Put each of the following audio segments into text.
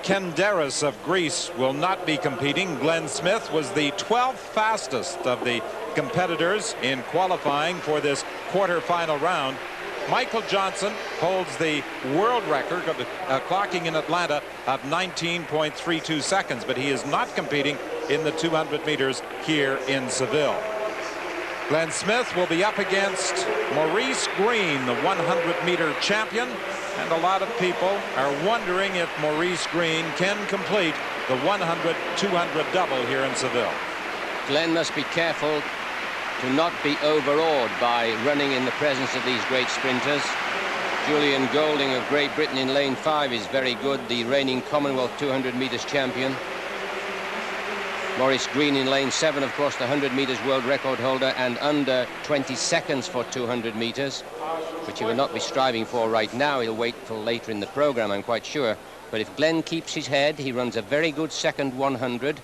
Kenteris of Greece will not be competing. Glenn Smith was the 12th fastest of the competitors in qualifying for this quarterfinal round. Michael Johnson holds the world record of clocking in Atlanta of 19.32 seconds, but he is not competing in the 200 meters here in Seville. Glenn Smith will be up against Maurice Greene, the 100-meter champion, and a lot of people are wondering if Maurice Greene can complete the 100-200 double here in Seville. Glenn must be careful to not be overawed by running in the presence of these great sprinters. Julian Golding of Great Britain in lane 5 is very good, the reigning Commonwealth 200 meters champion. Maurice Greene in lane 7, of course, the 100 meters world record holder, and under 20 seconds for 200 meters, which he will not be striving for right now. He'll wait till later in the program, I'm quite sure. But if Glenn keeps his head, he runs a very good second 100,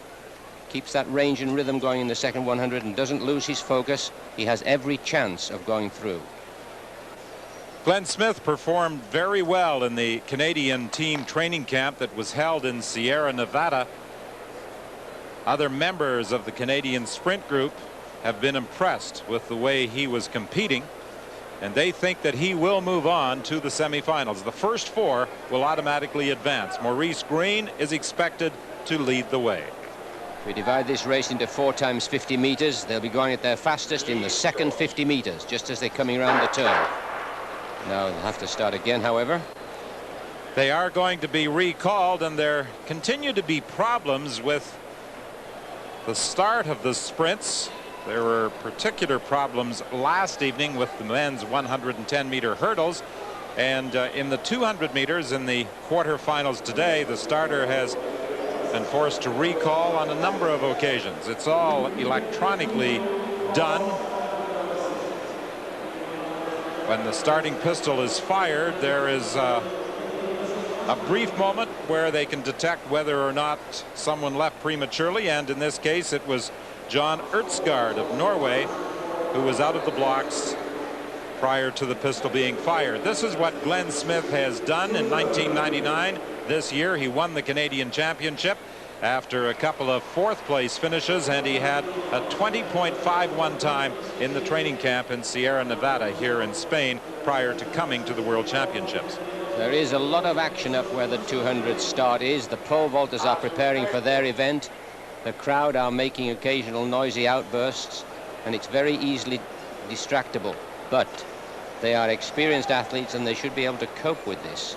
keeps that range and rhythm going in the second 100 and doesn't lose his focus, he has every chance of going through. Glenn Smith performed very well in the Canadian team training camp that was held in Sierra Nevada. Other members of the Canadian sprint group have been impressed with the way he was competing, and they think that he will move on to the semifinals. The first 4 will automatically advance. Maurice Greene is expected to lead the way. We divide this race into 4 times 50 meters. They'll be going at their fastest in the second 50 meters, just as they're coming around the turn. Now they'll have to start again, however. They are going to be recalled, and there continue to be problems with the start of the sprints. There were particular problems last evening with the men's 110-meter hurdles, and in the 200 meters in the quarterfinals today, the starter has been forced to recall on a number of occasions. It's all electronically done. When the starting pistol is fired, there is a brief moment where they can detect whether or not someone left prematurely, and in this case it was John Ertzgard of Norway who was out of the blocks prior to the pistol being fired. This is what Glenn Smith has done in 1999. This year he won the Canadian Championship after a couple of 4th place finishes, and he had a 20.51 time in the training camp in Sierra Nevada here in Spain prior to coming to the World Championships. There is a lot of action up where the 200 start is. The pole vaulters are preparing for their event. The crowd are making occasional noisy outbursts, and it's very easily distractible. But they are experienced athletes, and they should be able to cope with this.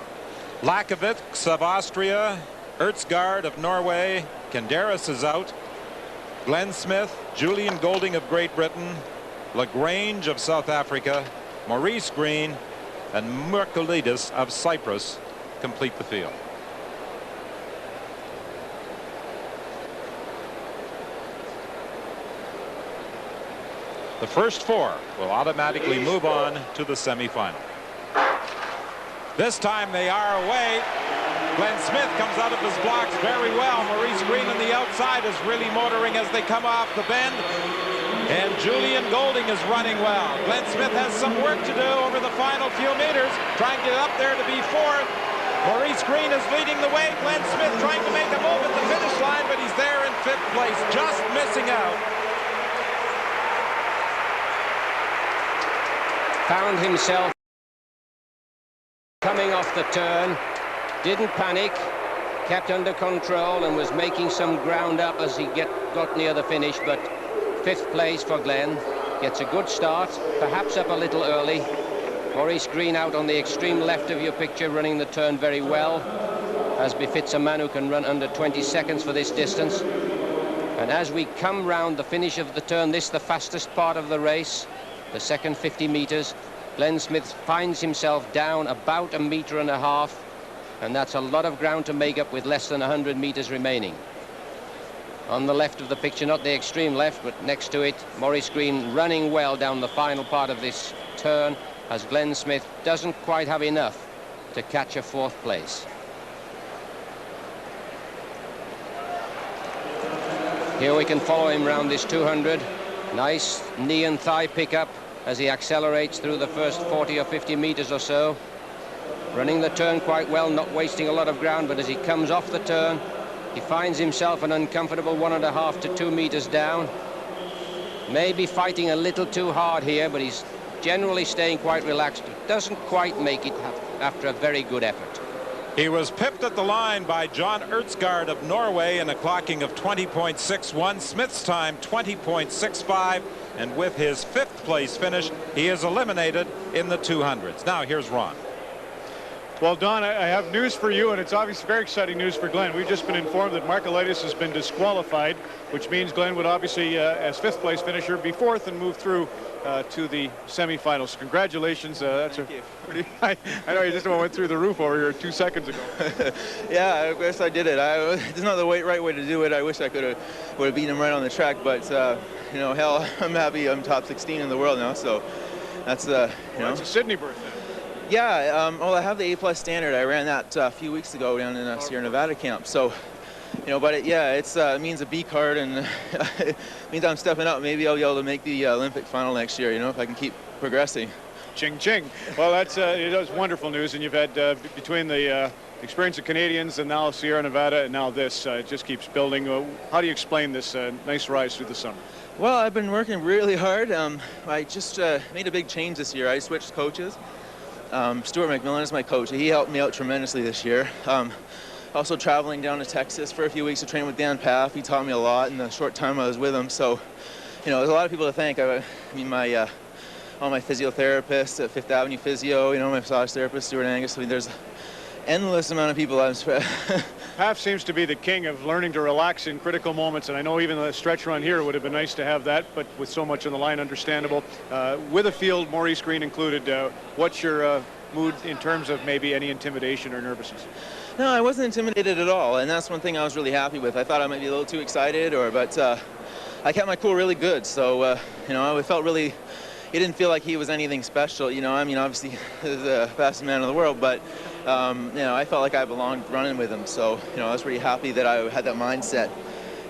Lachkovics of Austria, Ertzgard of Norway, Kenteris is out. Glenn Smith, Julian Golding of Great Britain, Grange of South Africa, Maurice Greene, and Markoullides of Cyprus complete the field. The first 4 will automatically move on to the semifinal. This time they are away. Glenn Smith comes out of his blocks very well. Maurice Greene on the outside is really motoring as they come off the bend. And Julian Golding is running well. Glenn Smith has some work to do over the final few meters, trying to get up there to be 4th. Maurice Greene is leading the way. Glenn Smith trying to make a move at the finish line, but he's there in 5th place, just missing out. Found himself coming off the turn, didn't panic, kept under control, and was making some ground up as he got near the finish. But 5th place for Glenn, gets a good start, perhaps up a little early. Maurice Greene out on the extreme left of your picture, running the turn very well, as befits a man who can run under 20 seconds for this distance. And as we come round the finish of the turn, this the fastest part of the race, the second 50 meters, Glenn Smith finds himself down about 1.5 meters, and that's a lot of ground to make up with less than 100 meters remaining. On the left of the picture, not the extreme left, but next to it, Maurice Greene running well down the final part of this turn, as Glenn Smith doesn't quite have enough to catch a 4th place. Here we can follow him round this 200. Nice knee and thigh pickup as he accelerates through the first 40 or 50 meters or so. running the turn quite well, not wasting a lot of ground, but as he comes off the turn, he finds himself an uncomfortable 1.5 to 2 meters down. Maybe fighting a little too hard here, but he's generally staying quite relaxed. Doesn't quite make it after a very good effort. He was pipped at the line by John Ertzgard of Norway in a clocking of 20.61. Smith's time 20.65, and with his 5th place finish, he is eliminated in the 200s. Now here's Ron. Well, Don, I have news for you, and it's obviously very exciting news for Glenn. We've just been informed that Markoullides has been disqualified, which means Glenn would obviously, as 5th place finisher, be 4th and move through to the semifinals. Congratulations. That's a pretty, I know you just went through the roof over here 2 seconds ago. Yeah, I guess I did it. There's not the right way to do it. I wish I would have beaten him right on the track, but you know, hell, I'm happy I'm top 16 in the world now. So that's you know. That's a Sydney birthday. Yeah, well, I have the A+ standard. I ran that a few weeks ago down in Sierra Nevada camp. So, you know, but it means a B card, and it means I'm stepping up. Maybe I'll be able to make the Olympic final next year, you know, if I can keep progressing. Ching, ching. Well, it is wonderful news, and you've had, between the experience of Canadians and now Sierra Nevada and now this, it just keeps building. How do you explain this nice rise through the summer? Well, I've been working really hard. I just made a big change this year. I switched coaches. Stuart Mclean is my coach. He helped me out tremendously this year. Also traveling down to Texas for a few weeks to train with Dan Paff. He taught me a lot in the short time I was with him. So, you know, there's a lot of people to thank. I mean, all my physiotherapists at Fifth Avenue Physio, you know, my massage therapist, Stuart Angus. I mean, there's endless amount of people Paff seems to be the king of learning to relax in critical moments, and I know even the stretch run here would have been nice to have that, but with so much on the line, understandable. With a field, Maurice Greene included, what's your mood in terms of maybe any intimidation or nervousness? No, I wasn't intimidated at all, and that's one thing I was really happy with. I thought I might be a little too excited, but I kept my cool really good, so you know, I felt really. He didn't feel like he was anything special, you know. I mean, obviously, he's the fastest man in the world, but you know, I felt like I belonged running with him. So, you know, I was pretty happy that I had that mindset,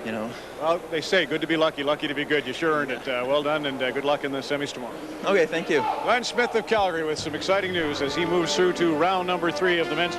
you know. Well, they say good to be lucky, lucky to be good. You sure earned it. Well done, and good luck in the semis tomorrow. Okay, thank you. Glenn Smith of Calgary with some exciting news as he moves through to round number 3 of the men's